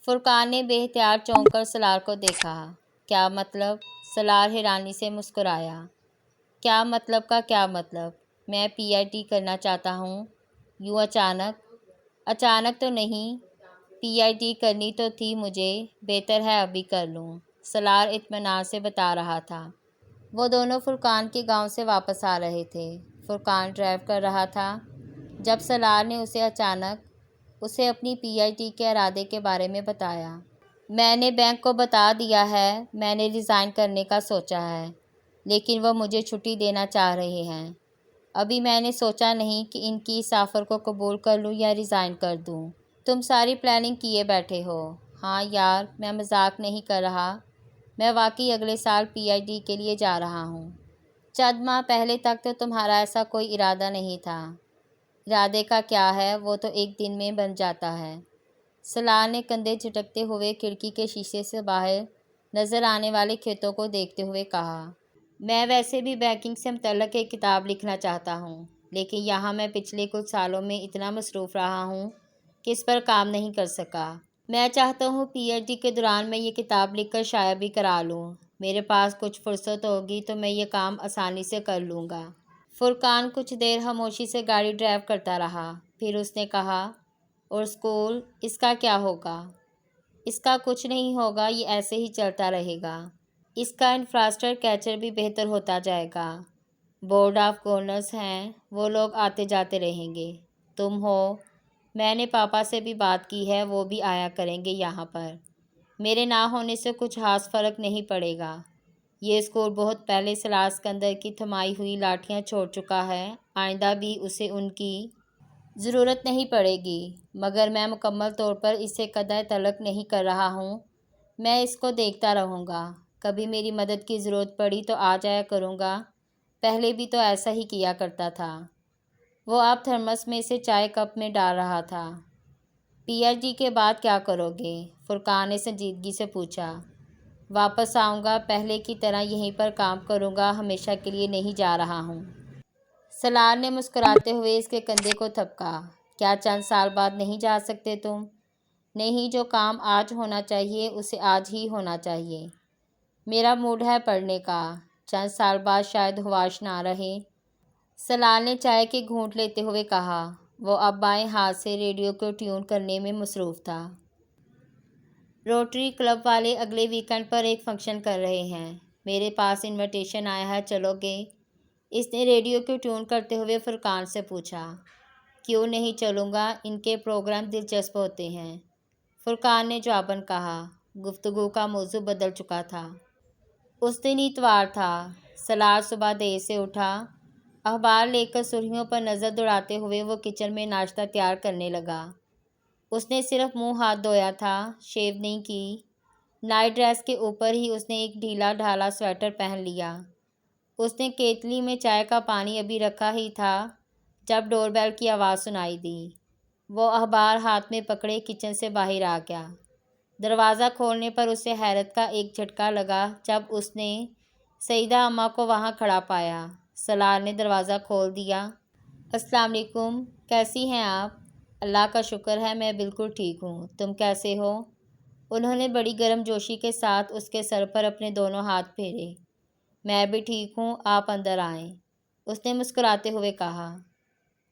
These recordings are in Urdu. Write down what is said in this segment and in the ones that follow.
فرقان نے بے اختیار چونک کر سلار کو دیکھا۔ کیا مطلب؟ سلار حیرانی سے مسکرایا۔ کیا مطلب کا کیا مطلب؟ میں پی آئی ٹی کرنا چاہتا ہوں۔ یوں اچانک؟ اچانک تو نہیں، پی آئی ٹی کرنی تو تھی مجھے، بہتر ہے ابھی کر لوں، سلار اطمینان سے بتا رہا تھا۔ وہ دونوں فرقان کے گاؤں سے واپس آ رہے تھے۔ فرقان ڈرائیو کر رہا تھا جب سلار نے اسے اپنی پی آئی ٹی کے ارادے کے بارے میں بتایا۔ میں نے بینک کو بتا دیا ہے، میں نے ریزائن کرنے کا سوچا ہے، لیکن وہ مجھے چھٹی دینا چاہ رہے ہیں۔ ابھی میں نے سوچا نہیں کہ ان کی اس آفر کو قبول کر لوں یا ریزائن کر دوں۔ تم ساری پلاننگ کیے بیٹھے ہو۔ ہاں یار، میں مذاق نہیں کر رہا، میں واقعی اگلے سال پی آئی ٹی کے لیے جا رہا ہوں۔ چند ماہ پہلے تک تو تمہارا ایسا کوئی ارادہ نہیں تھا۔ ارادے کا کیا ہے، وہ تو ایک دن میں بن جاتا ہے۔ سلار نے کندھے جھٹکتے ہوئے کھڑکی کے شیشے سے باہر نظر آنے والے کھیتوں کو دیکھتے ہوئے کہا، میں ویسے بھی بینکنگ سے متعلق ایک کتاب لکھنا چاہتا ہوں، لیکن یہاں میں پچھلے کچھ سالوں میں اتنا مصروف رہا ہوں کہ اس پر کام نہیں کر سکا۔ میں چاہتا ہوں پی ایچ ڈی کے دوران میں یہ کتاب لکھ کر شائع بھی کرا لوں۔ میرے پاس کچھ فرصت ہوگی تو میں یہ کام آسانی سے کر لوں گا۔ فرقان کچھ دیر خاموشی سے گاڑی ڈرائیو کرتا رہا، پھر اس نے کہا، اور اسکول، اس کا کیا ہوگا؟ اس کا کچھ نہیں ہوگا، یہ ایسے ہی چلتا رہے گا۔ اس کا انفراسٹرکچر بھی بہتر ہوتا جائے گا۔ بورڈ آف گورنرز ہیں، وہ لوگ آتے جاتے رہیں گے۔ تم ہو، میں نے پاپا سے بھی بات کی ہے، وہ بھی آیا کریں گے یہاں پر۔ میرے نہ ہونے سے کچھ خاص فرق نہیں پڑے گا۔ یہ اسکول بہت پہلے سلار سکندر کی تھمائی ہوئی لاٹھیاں چھوڑ چکا ہے، آئندہ بھی اسے ان کی ضرورت نہیں پڑے گی، مگر میں مکمل طور پر اسے قطع تعلق نہیں کر رہا ہوں۔ میں اس کو دیکھتا رہوں گا، کبھی میری مدد کی ضرورت پڑی تو آ جایا کروں گا، پہلے بھی تو ایسا ہی کیا کرتا تھا۔ وہ اب تھرمس میں سے چائے کپ میں ڈال رہا تھا۔ پی ایچ ڈی کے بعد کیا کرو گے؟ فرقان نے سنجیدگی سے پوچھا۔ واپس آؤں گا، پہلے کی طرح یہیں پر کام کروں گا، ہمیشہ کے لیے نہیں جا رہا ہوں۔ سلار نے مسکراتے ہوئے اس کے کندھے کو تھپکا۔ کیا چند سال بعد نہیں جا سکتے تم؟ نہیں، جو کام آج ہونا چاہیے اسے آج ہی ہونا چاہیے۔ میرا موڈ ہے پڑھنے کا، چند سال بعد شاید ہوش نہ رہے۔ سلار نے چائے کے گھونٹ لیتے ہوئے کہا۔ وہ اب بائیں ہاتھ سے ریڈیو کو ٹیون کرنے میں مصروف تھا۔ روٹری کلب والے اگلے ویکنڈ پر ایک فنکشن کر رہے ہیں، میرے پاس انویٹیشن آیا ہے، چلو گے؟ اس نے ریڈیو کو ٹیون کرتے ہوئے فرقان سے پوچھا۔ کیوں نہیں چلوں گا، ان کے پروگرام دلچسپ ہوتے ہیں، فرقان نے جواباً کہا۔ گفتگو کا موضوع بدل چکا تھا۔ اس دن اتوار تھا۔ سلار صبح دیر سے اٹھا۔ اخبار لے کر سرخیوں پر نظر دوڑاتے ہوئے وہ کچن میں ناشتہ تیار کرنے لگا۔ اس نے صرف منہ ہاتھ دھویا تھا، شیو نہیں کی۔ نائٹ ڈریس کے اوپر ہی اس نے ایک ڈھیلا ڈھالا سویٹر پہن لیا۔ اس نے کیتلی میں چائے کا پانی ابھی رکھا ہی تھا جب ڈور بیل کی آواز سنائی دی۔ وہ اخبار ہاتھ میں پکڑے کچن سے باہر آ گیا۔ دروازہ کھولنے پر اسے حیرت کا ایک جھٹکا لگا جب اس نے سعیدہ اماں کو وہاں کھڑا پایا۔ سلار نے دروازہ کھول دیا۔ السلام علیکم، کیسی ہیں آپ؟ اللہ کا شکر ہے، میں بالکل ٹھیک ہوں، تم کیسے ہو؟ انہوں نے بڑی گرم جوشی کے ساتھ اس کے سر پر اپنے دونوں ہاتھ پھیرے۔ میں بھی ٹھیک ہوں، آپ اندر آئیں، اس نے مسکراتے ہوئے کہا۔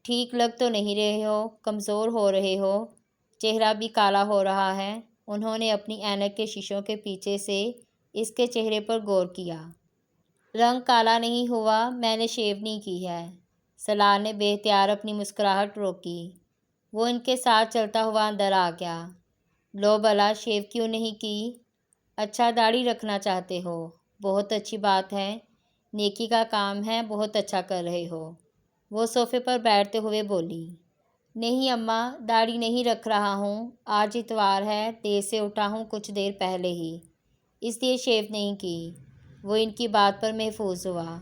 ٹھیک لگ تو نہیں رہے ہو، کمزور ہو رہے ہو، چہرہ بھی کالا ہو رہا ہے۔ انہوں نے اپنی اینک کے شیشوں کے پیچھے سے اس کے چہرے پر غور کیا۔ رنگ کالا نہیں ہوا، میں نے شیو نہیں کی ہے۔ سلار نے بے اختیار اپنی مسکراہٹ روکی۔ وہ ان کے ساتھ چلتا ہوا اندر آ گیا۔ لو بلا، شیو کیوں نہیں کی؟ اچھا، داڑھی رکھنا چاہتے ہو، بہت اچھی بات ہے، نیکی کا کام ہے، بہت اچھا کر رہے ہو۔ وہ صوفے پر بیٹھتے ہوئے بولی۔ نہیں اماں، داڑھی نہیں رکھ رہا ہوں، آج اتوار ہے، دیر سے اٹھا ہوں کچھ دیر پہلے ہی، اس لیے شیو نہیں کی۔ وہ ان کی بات پر محظوظ ہوا۔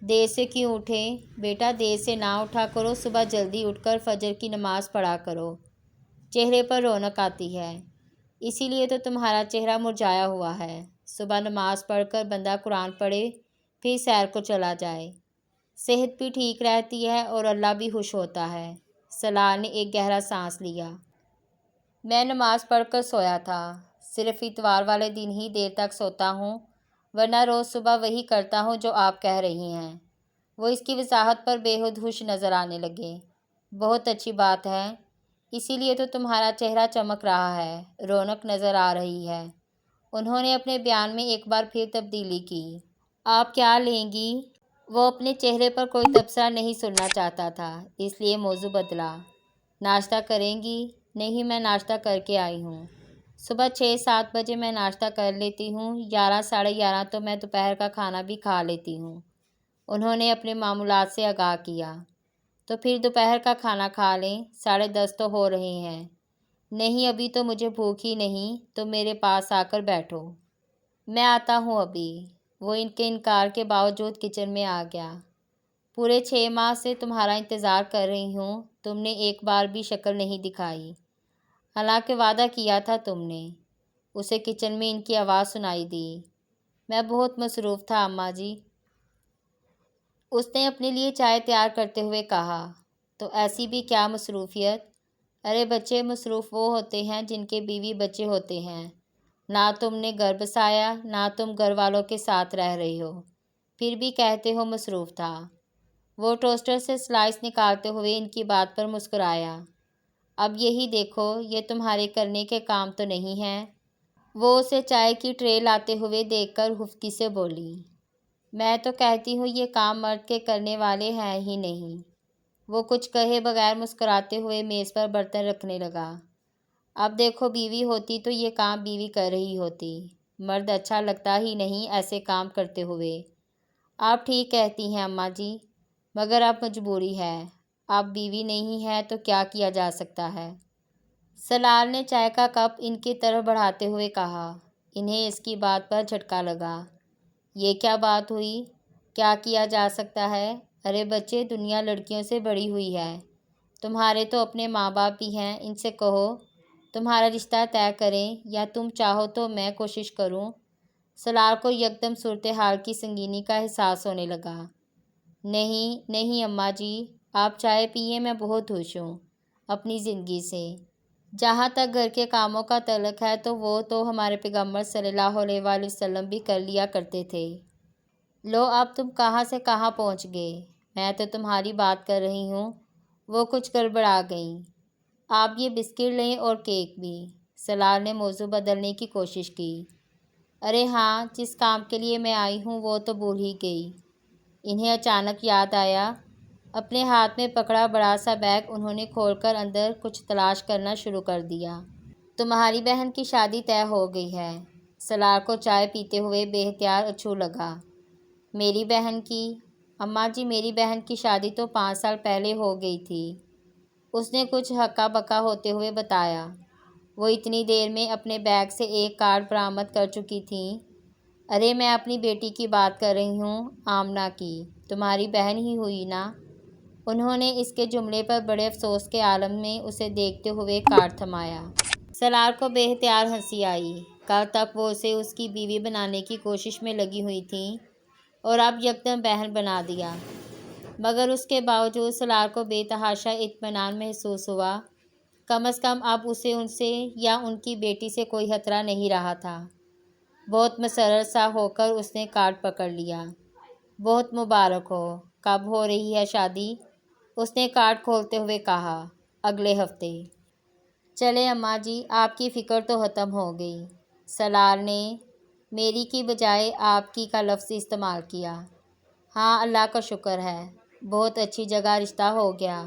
دیر سے کیوں اٹھے؟ بیٹا دیر سے نہ اٹھا کرو، صبح جلدی اٹھ کر فجر کی نماز پڑھا کرو، چہرے پر رونق آتی ہے، اسی لیے تو تمہارا چہرہ مرجھایا ہوا ہے۔ صبح نماز پڑھ کر بندہ قرآن پڑھے، پھر سیر کو چلا جائے، صحت بھی ٹھیک رہتی ہے اور اللہ بھی خوش ہوتا ہے۔ سلار نے ایک گہرا سانس لیا۔ میں نماز پڑھ کر سویا تھا، صرف اتوار والے دن ہی دیر تک سوتا ہوں، ورنہ روز صبح وہی کرتا ہوں جو آپ کہہ رہی ہیں۔ وہ اس کی وضاحت پر بے حد خوش نظر آنے لگے۔ بہت اچھی بات ہے، اسی لیے تو تمہارا چہرہ چمک رہا ہے، رونق نظر آ رہی ہے۔ انہوں نے اپنے بیان میں ایک بار پھر تبدیلی کی۔ آپ کیا لیں گی؟ وہ اپنے چہرے پر کوئی تبصرہ نہیں سننا چاہتا تھا، اس لیے موضوع بدلا۔ ناشتہ کریں گی؟ نہیں، میں ناشتہ کر کے آئی ہوں۔ صبح 6-7 بجے میں ناشتہ کر لیتی ہوں، 11-11:30 تو میں دوپہر کا کھانا بھی کھا لیتی ہوں۔ انہوں نے اپنے معمولات سے آگاہ کیا۔ تو پھر دوپہر کا کھانا کھا لیں، 10:30 تو ہو رہے ہیں۔ نہیں، ابھی تو مجھے بھوک ہی نہیں، تو میرے پاس آ کر بیٹھو۔ میں آتا ہوں ابھی۔ وہ ان کے انکار کے باوجود کچن میں آ گیا۔ پورے 6 ماہ سے تمہارا انتظار کر رہی ہوں، تم نے ایک بار بھی شکل نہیں دکھائی، حالانکہ وعدہ کیا تھا تم نے۔ اسے کچن میں ان کی آواز سنائی دی۔ میں بہت مصروف تھا اماں جی۔ اس نے اپنے لیے چائے تیار کرتے ہوئے کہا۔ تو ایسی بھی کیا مصروفیت؟ ارے بچے مصروف وہ ہوتے ہیں جن کے بیوی بچے ہوتے ہیں۔ نہ تم نے گھر بسایا، نہ تم گھر والوں کے ساتھ رہ رہی ہو، پھر بھی کہتے ہو مصروف تھا۔ وہ ٹوسٹر سے سلائس نکالتے ہوئے ان کی بات پر مسکرایا۔ اب یہی دیکھو، یہ تمہارے کرنے کے کام تو نہیں ہیں؟ وہ اسے چائے کی ٹرے لاتے ہوئے دیکھ کر خفگی سے بولی۔ میں تو کہتی ہوں یہ کام مرد کے کرنے والے ہیں ہی نہیں۔ وہ کچھ کہے بغیر مسکراتے ہوئے میز پر برتن رکھنے لگا۔ اب دیکھو، بیوی ہوتی تو یہ کام بیوی کر رہی ہوتی، مرد اچھا لگتا ہی نہیں ایسے کام کرتے ہوئے۔ آپ ٹھیک کہتی ہیں اماں جی، مگر اب مجبوری ہے، اب بیوی نہیں ہے تو کیا کیا جا سکتا ہے؟ سلار نے چائے کا کپ ان کی طرف بڑھاتے ہوئے کہا۔ انہیں اس کی بات پر جھٹکا لگا۔ یہ کیا بات ہوئی؟ کیا کیا جا سکتا ہے؟ ارے بچے، دنیا لڑکیوں سے بڑی ہوئی ہے، تمہارے تو اپنے ماں باپ بھی ہیں، ان سے کہو تمہارا رشتہ طے کریں، یا تم چاہو تو میں کوشش کروں۔ سلار کو یکدم صورتحال کی سنگینی کا احساس ہونے لگا۔ نہیں نہیں اماں جی، آپ چائے پئیں، میں بہت خوش ہوں اپنی زندگی سے۔ جہاں تک گھر کے کاموں کا تعلق ہے تو وہ تو ہمارے پیغمبر صلی اللہ علیہ وآلہ وسلم بھی کر لیا کرتے تھے۔ لو، اب تم کہاں سے کہاں پہنچ گئے؟ میں تو تمہاری بات کر رہی ہوں۔ وہ کچھ گڑبڑا گئیں۔ آپ یہ بسکٹ لیں اور کیک بھی۔ سلار نے موضوع بدلنے کی کوشش کی۔ ارے ہاں، جس کام کے لیے میں آئی ہوں وہ تو بھول ہی گئی۔ انہیں اچانک یاد آیا۔ اپنے ہاتھ میں پکڑا بڑا سا بیگ انہوں نے کھول کر اندر کچھ تلاش کرنا شروع کر دیا۔ تمہاری بہن کی شادی طے ہو گئی ہے۔ سلار کو چائے پیتے ہوئے بے اختیار اچھو لگا۔ میری بہن کی؟ اماں جی، میری بہن کی شادی تو 5 سال پہلے ہو گئی تھی، اس نے کچھ ہکا بکا ہوتے ہوئے بتایا۔ وہ اتنی دیر میں اپنے بیگ سے ایک کارڈ برآمد کر چکی تھیں۔ ارے میں اپنی بیٹی کی بات کر رہی ہوں، آمنہ کی، تمہاری بہن ہی ہوئی نا؟ انہوں نے اس کے جملے پر بڑے افسوس کے عالم میں اسے دیکھتے ہوئے کارڈ تھمایا۔ سلار کو بے اختیار ہنسی آئی۔ کل تک وہ اسے اس کی بیوی بنانے کی کوشش میں لگی ہوئی تھیں اور اب یکدم بہن بنا دیا۔ مگر اس کے باوجود سلار کو بے تحاشا اطمینان محسوس ہوا۔ کم از کم اب اسے ان سے یا ان کی بیٹی سے کوئی خطرہ نہیں رہا تھا۔ بہت مسرت سا ہو کر اس نے کارڈ پکڑ لیا۔ بہت مبارک ہو۔ کب ہو رہی ہے شادی؟ اس نے کارڈ کھولتے ہوئے کہا۔ اگلے ہفتے۔ چلے اماں جی، آپ کی فکر تو ختم ہو گئی۔ سلار نے میری کی بجائے آپ کی کا لفظ استعمال کیا۔ ہاں، اللہ کا شکر ہے، بہت اچھی جگہ رشتہ ہو گیا۔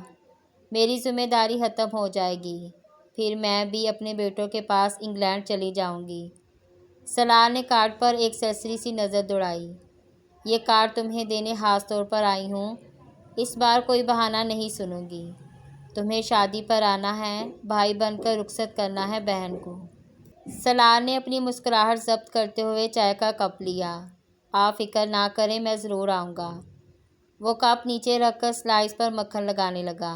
میری ذمہ داری ختم ہو جائے گی، پھر میں بھی اپنے بیٹوں کے پاس انگلینڈ چلی جاؤں گی۔ سلار نے کارڈ پر ایک سرسری سی نظر دوڑائی۔ یہ کارڈ تمہیں دینے خاص طور پر آئی ہوں، اس بار کوئی بہانہ نہیں سنوں گی۔ تمہیں شادی پر آنا ہے، بھائی بن کر رخصت کرنا ہے بہن کو۔ سلار نے اپنی مسکراہٹ ضبط کرتے ہوئے چائے کا کپ لیا۔ آپ فکر نہ کریں، میں ضرور آؤں گا۔ وہ کپ نیچے رکھ کر سلائس پر مکھن لگانے لگا۔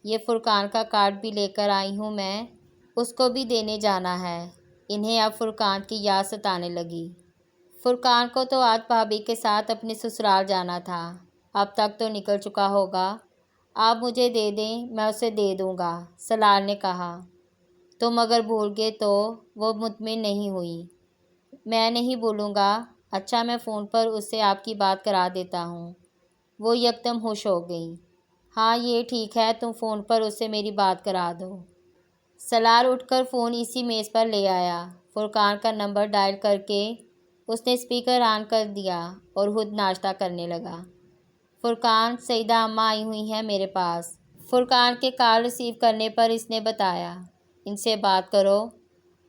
یہ فرقان کا کارڈ بھی لے کر آئی ہوں میں، اس کو بھی دینے جانا ہے۔ انہیں اب فرقان کی یاد ستانے لگی۔ فرقان کو تو آج بھابھی کے ساتھ اپنے سسرال جانا تھا، اب تک تو نکل چکا ہوگا۔ آپ مجھے دے دیں، میں اسے دے دوں گا، سلار نے کہا۔ تم اگر بھول گئے تو وہ مطمئن نہیں ہوئی۔ میں نہیں بھولوں گا۔ اچھا میں فون پر اس سے آپ کی بات کرا دیتا ہوں۔ وہ یکدم ہوش ہو گئی۔ ہاں یہ ٹھیک ہے، تم فون پر اس سے میری بات کرا دو۔ سلار اٹھ کر فون اسی میز پر لے آیا۔ فرقان کا نمبر ڈائل کر کے اس نے اسپیکر آن کر دیا اور خود ناشتہ کرنے لگا۔ فرقان، سعیدہ اماں آئی ہوئی ہیں میرے پاس۔ فرقان کے کال ریسیو کرنے پر اس نے بتایا۔ ان سے بات کرو۔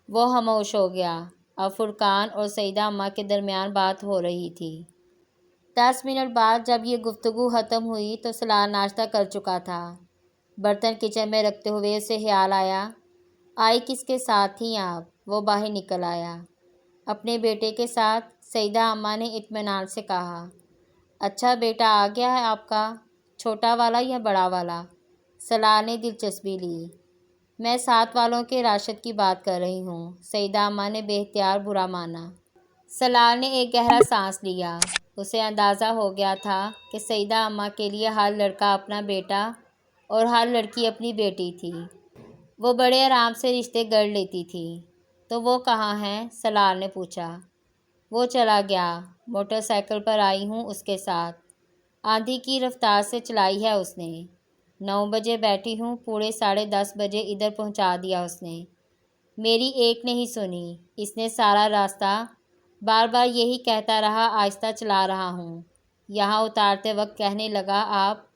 وہ خاموش ہو گیا۔ اب فرقان اور سعیدہ اماں کے درمیان بات ہو رہی تھی۔ 10 منٹ بعد جب یہ گفتگو ختم ہوئی تو سلار ناشتہ کر چکا تھا۔ برتن کچن میں رکھتے ہوئے اسے خیال آیا، آئی کس کے ساتھ تھیں آپ؟ وہ باہر نکل آیا۔ اپنے بیٹے کے ساتھ، سعیدہ اماں نے اطمینان سے کہا۔ اچھا بیٹا آ گیا ہے آپ کا؟ چھوٹا والا یا بڑا والا؟ سلار نے دلچسپی لی۔ میں ساتھ والوں کے راشد کی بات کر رہی ہوں، سعیدہ اماں نے بے اختیار برا مانا۔ سلار نے ایک گہرا سانس لیا۔ اسے اندازہ ہو گیا تھا کہ سعیدہ اماں کے لیے ہر لڑکا اپنا بیٹا اور ہر لڑکی اپنی بیٹی تھی۔ وہ بڑے آرام سے رشتے گڑھ لیتی تھی۔ تو وہ کہاں ہیں؟ سلار نے پوچھا۔ وہ چلا گیا، موٹر سائیکل پر آئی ہوں اس کے ساتھ۔ آندھی کی رفتار سے چلائی ہے اس نے۔ 9 بجے بیٹھی ہوں، پورے 10:30 بجے ادھر پہنچا دیا اس نے۔ میری ایک نہیں سنی۔ اس نے سارا راستہ بار بار یہی کہتا رہا، آہستہ چلا رہا ہوں۔ یہاں اتارتے وقت کہنے لگا آپ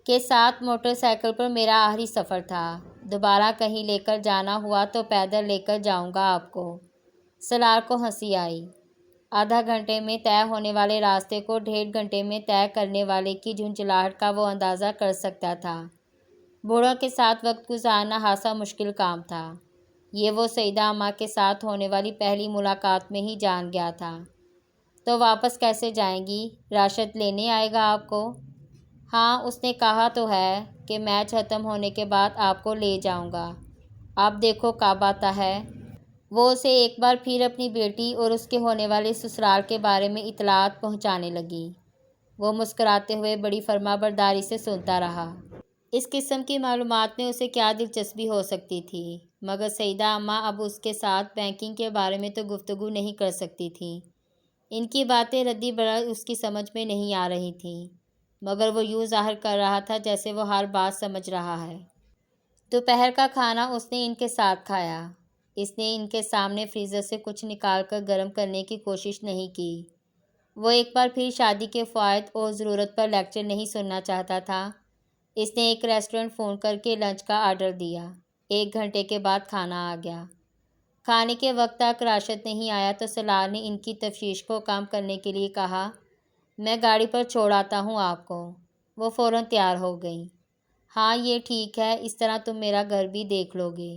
کے ساتھ موٹر سائیکل پر میرا آخری سفر تھا۔ دوبارہ کہیں لے کر جانا ہوا تو پیدل لے کر جاؤں گا آپ کو۔ سلار کو ہنسی آئی۔ آدھا گھنٹے میں طے ہونے والے راستے کو 1.5 گھنٹے میں طے کرنے والے کی جھنجھلاہٹ کا وہ اندازہ کر سکتا تھا۔ بوڑھوں کے ساتھ وقت گزارنا خاصا مشکل کام تھا۔ یہ وہ سعیدہ اماں کے ساتھ ہونے والی پہلی ملاقات میں ہی جان گیا تھا۔ تو واپس کیسے جائیں گی؟ راشد لینے آئے گا آپ کو؟ ہاں، اس نے کہا تو ہے کہ میچ ختم ہونے کے بعد آپ کو لے جاؤں گا۔ اب دیکھو کب آتا ہے۔ وہ اسے ایک بار پھر اپنی بیٹی اور اس کے ہونے والے سسرال کے بارے میں اطلاعات پہنچانے لگی۔ وہ مسکراتے ہوئے بڑی فرمانبرداری سے سنتا رہا۔ اس قسم کی معلومات میں اسے کیا دلچسپی ہو سکتی تھی؟ مگر سعیدہ اماں اب اس کے ساتھ بینکنگ کے بارے میں تو گفتگو نہیں کر سکتی تھیں۔ ان کی باتیں ردی برل اس کی سمجھ میں نہیں آ رہی تھیں، مگر وہ یوں ظاہر کر رہا تھا جیسے وہ ہر بات سمجھ رہا ہے۔ دوپہر کا کھانا اس نے ان کے ساتھ کھایا۔ اس نے ان کے سامنے فریزر سے کچھ نکال کر گرم کرنے کی کوشش نہیں کی۔ وہ ایک بار پھر شادی کے فوائد اور ضرورت پر لیکچر نہیں سننا چاہتا تھا۔ اس نے ایک ریسٹورنٹ فون کر کے لنچ کا آرڈر دیا۔ 1 گھنٹے کے بعد کھانا آ گیا۔ کھانے کے وقت تک راشد نہیں آیا تو سلار نے ان کی تشویش کو کم کرنے کے لیے کہا، میں گاڑی پر چھوڑ آتا ہوں آپ کو۔ وہ فوراً تیار ہو گئیں۔ ہاں یہ ٹھیک ہے، اس طرح تم میرا گھر بھی دیکھ لو گے۔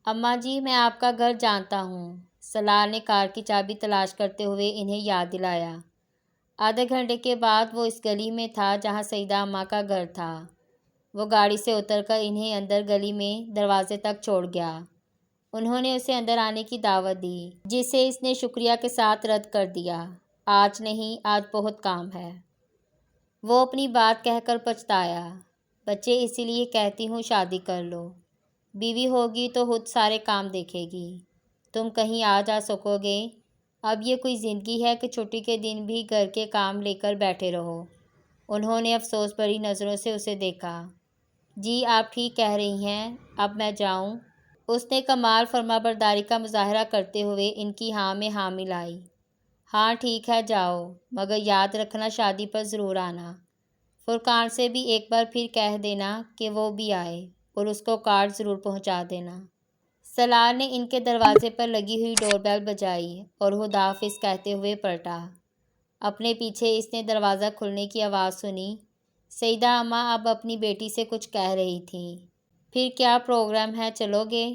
اماں جی میں آپ کا گھر جانتا ہوں۔ سلار نے کار کی چابی تلاش کرتے ہوئے انہیں یاد دلایا۔ آدھے گھنٹے کے بعد وہ اس گلی میں تھا جہاں سعیدہ اماں کا گھر تھا۔ وہ گاڑی سے اتر کر انہیں اندر گلی میں دروازے تک چھوڑ گیا۔ انہوں نے اسے اندر آنے کی دعوت دی، جسے اس نے شکریہ کے ساتھ رد کر دیا۔ آج نہیں، آج بہت کام ہے۔ وہ اپنی بات کہہ کر پچھتایا۔ بچے اسی لیے کہتی ہوں شادی کر لو۔ بیوی ہوگی تو خود سارے کام دیکھے گی۔ تم کہیں آ جا سکو گے؟ اب یہ کوئی زندگی ہے کہ چھٹی کے دن بھی گھر کے کام لے کر بیٹھے رہو؟ انہوں نے افسوس بھری نظروں سے اسے دیکھا۔ جی آپ ٹھیک کہہ رہی ہیں، اب میں جاؤں؟ اس نے کمال فرمانبرداری کا مظاہرہ کرتے ہوئے ان کی ہاں میں ہاں ملائی۔ ہاں ٹھیک ہے جاؤ، مگر یاد رکھنا شادی پر ضرور آنا۔ فرقان سے بھی ایک بار پھر کہہ دینا کہ وہ بھی آئے اور اس کو کارڈ ضرور پہنچا دینا۔ سلار نے ان کے دروازے پر لگی ہوئی ڈور بیل بجائی اور خدا حافظ کہتے ہوئے پلٹا۔ اپنے پیچھے اس نے دروازہ کھلنے کی آواز سنی۔ سعیدہ اماں اب اپنی بیٹی سے کچھ کہہ رہی تھیں۔ پھر کیا پروگرام ہے، چلو گے؟